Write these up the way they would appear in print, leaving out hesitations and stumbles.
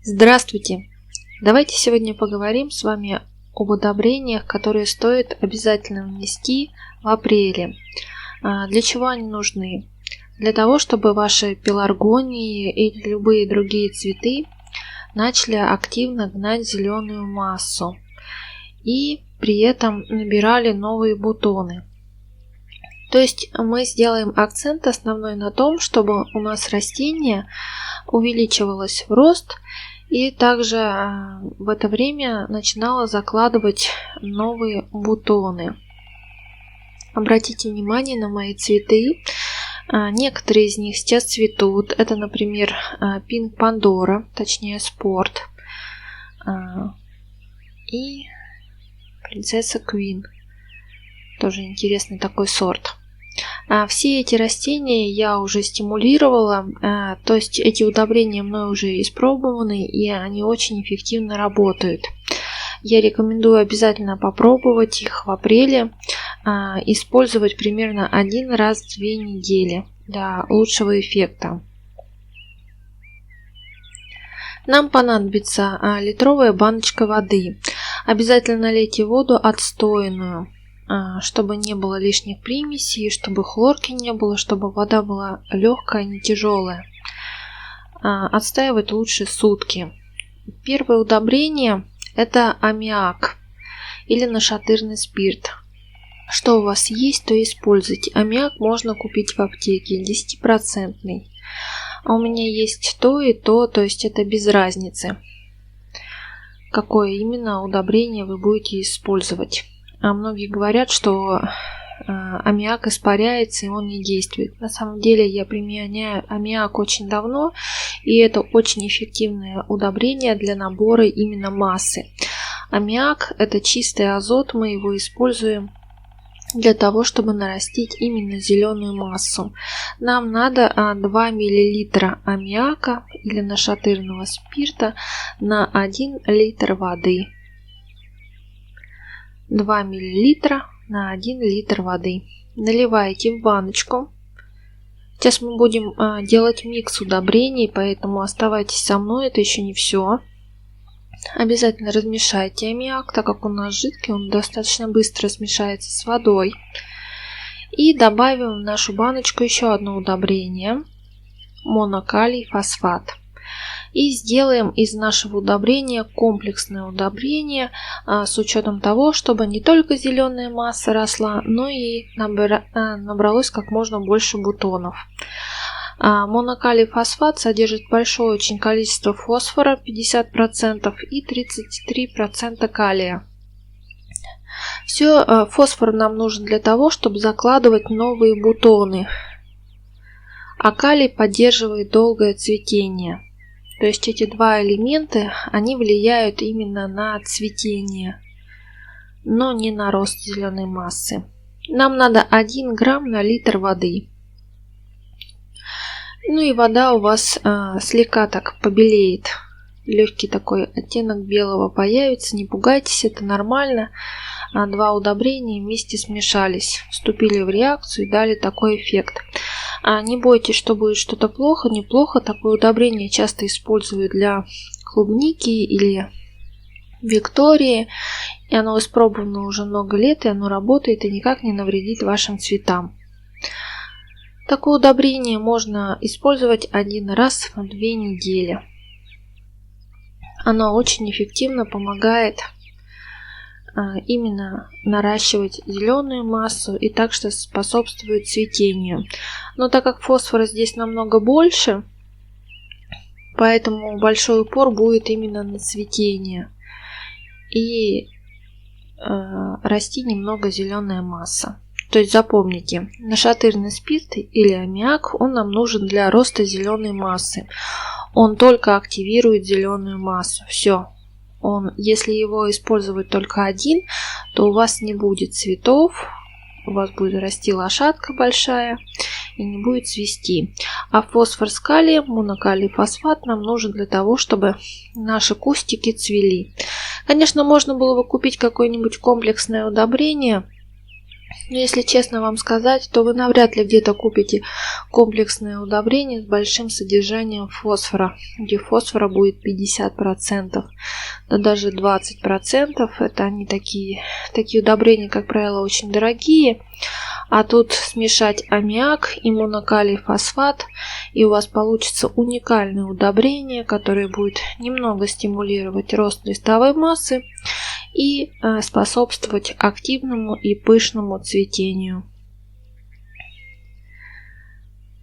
Здравствуйте! Давайте сегодня поговорим с вами об удобрениях, которые стоит обязательно внести в апреле. Для чего они нужны? Для того, чтобы ваши пеларгонии или любые другие цветы начали активно гнать зеленую массу и при этом набирали новые бутоны. То есть мы сделаем акцент основной на том, чтобы у нас растение увеличивалось в рост и также в это время начинало закладывать новые бутоны. Обратите внимание на мои цветы. Некоторые из них сейчас цветут. Это, например, Pink Pandora, точнее Sport, и принцесса Queen. Тоже интересный такой сорт. Все эти растения я уже стимулировала, то есть эти удобрения мной уже испробованы и они очень эффективно работают. Я рекомендую обязательно попробовать их в апреле, использовать примерно один раз в 2 недели для лучшего эффекта. Нам понадобится литровая баночка воды. Обязательно налейте воду отстойную, чтобы не было лишних примесей, чтобы хлорки не было, чтобы вода была легкая, не тяжелая. Отстаивать лучше сутки. Первое удобрение – это аммиак или нашатырный спирт. Что у вас есть, то используйте. Аммиак можно купить в аптеке, 10%. А у меня есть то и то есть это без разницы, какое именно удобрение вы будете использовать. Многие говорят, что аммиак испаряется и он не действует. На самом деле я применяю аммиак очень давно, и это очень эффективное удобрение для набора именно массы. Аммиак – это чистый азот, мы его используем для того, чтобы нарастить именно зеленую массу. Нам надо 2 мл аммиака или нашатырного спирта на 1 литр воды. 2 мл на 1 литр воды. Наливаете в баночку. Сейчас мы будем делать микс удобрений, поэтому оставайтесь со мной, это еще не все. Обязательно размешайте аммиак, так как у нас жидкий, он достаточно быстро смешается с водой. И добавим в нашу баночку еще одно удобрение – монокалий фосфат. И сделаем из нашего удобрения комплексное удобрение с учетом того, чтобы не только зеленая масса росла, но и набралось как можно больше бутонов. Монокалий фосфат содержит большое очень количество фосфора 50% и 33% калия. Фосфор нам нужен для того, чтобы закладывать новые бутоны, а калий поддерживает долгое цветение. То есть эти два элемента, они влияют именно на цветение, но не на рост зеленой массы. Нам надо 1 грамм на литр воды. Ну и вода у вас слегка так побелеет. Легкий такой оттенок белого появится. Не пугайтесь, это нормально. Два удобрения вместе смешались, вступили в реакцию и дали такой эффект. Не бойтесь, что будет что-то плохо, неплохо. Такое удобрение часто используют для клубники или виктории. И оно испробовано уже много лет, и оно работает и никак не навредит вашим цветам. Такое удобрение можно использовать 1 раз в 2 недели. Оно очень эффективно помогает именно наращивать зеленую массу и также способствует цветению. Но так как фосфора здесь намного больше, поэтому большой упор будет именно на цветение и расти немного зеленая масса. То есть запомните, нашатырный спирт или аммиак, он нам нужен для роста зеленой массы. Он только активирует зеленую массу. Все. Если его использовать только один, то у вас не будет цветов, у вас будет расти лошадка большая и не будет цвести. А фосфор с калием, монокалий фосфат нам нужен для того, чтобы наши кустики цвели. Конечно, можно было бы купить какое-нибудь комплексное удобрение, Но если честно вам сказать, то вы навряд ли где-то купите комплексное удобрение с большим содержанием фосфора, где фосфора будет 50%, да даже 20%. Это они такие удобрения, как правило, очень дорогие. А тут смешать аммиак и монокалий фосфат, и у вас получится уникальное удобрение, которое будет немного стимулировать рост листовой массы и способствовать активному и пышному цветению.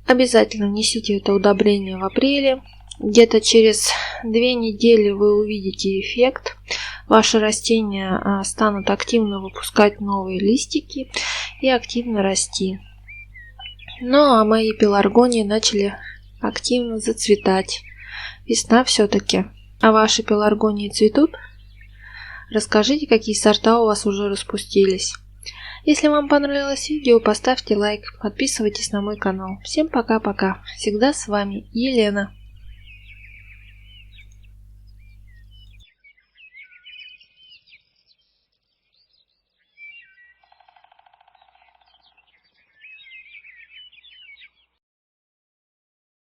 Обязательно внесите это удобрение в апреле. Где-то через 2 недели вы увидите эффект. Ваши растения станут активно выпускать новые листики и активно расти. Ну а мои пеларгонии начали активно зацветать. Весна все-таки. А ваши пеларгонии цветут? Расскажите, какие сорта у вас уже распустились. Если вам понравилось видео, поставьте лайк, подписывайтесь на мой канал. Всем пока-пока. Всегда с вами Елена.